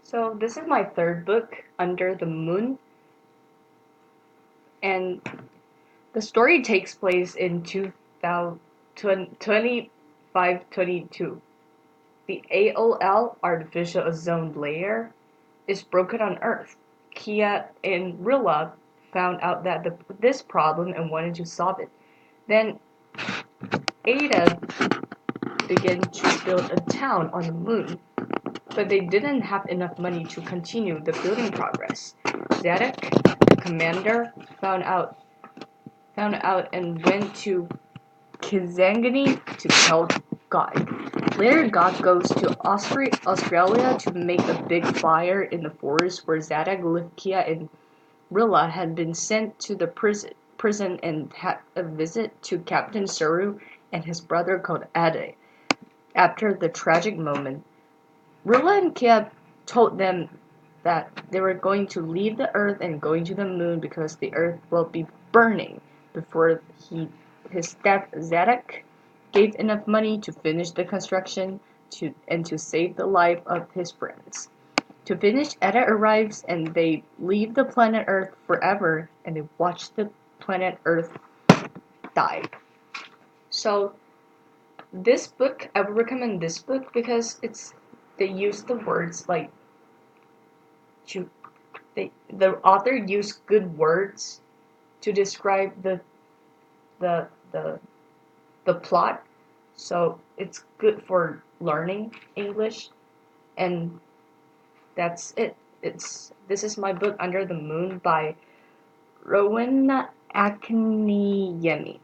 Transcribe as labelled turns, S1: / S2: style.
S1: So this is my third book, Under the Moon, and the story takes place in 2522. The AOL artificial ozone layer is broken on Earth. Kia and Rilla found out that this problem and wanted to solve it. Then Ada began to build a town on the moon, but they didn't have enough money to continue the building progress. Zadok, the commander, found out and went to Kizangani to tell God. Later, God goes to Australia to make a big fire in the forest where Zadok, Likia, and Rilla had been sent to the prison and had a visit to Captain Suru and his brother called Ade. After the tragic moment, Rilla and Kia told them that they were going to leave the Earth and going to the moon because the Earth will be burning before his dad Zadok gave enough money to finish the construction and to save the life of his friends. To finish, Eda arrives and they leave the planet Earth forever and they watch the planet Earth die. So this book, I would recommend this book because they use the words like to the author used good words to describe the the the plot, so it's good for learning English, and that's it. This is my book Under the Moon by Rowena Akiniemi.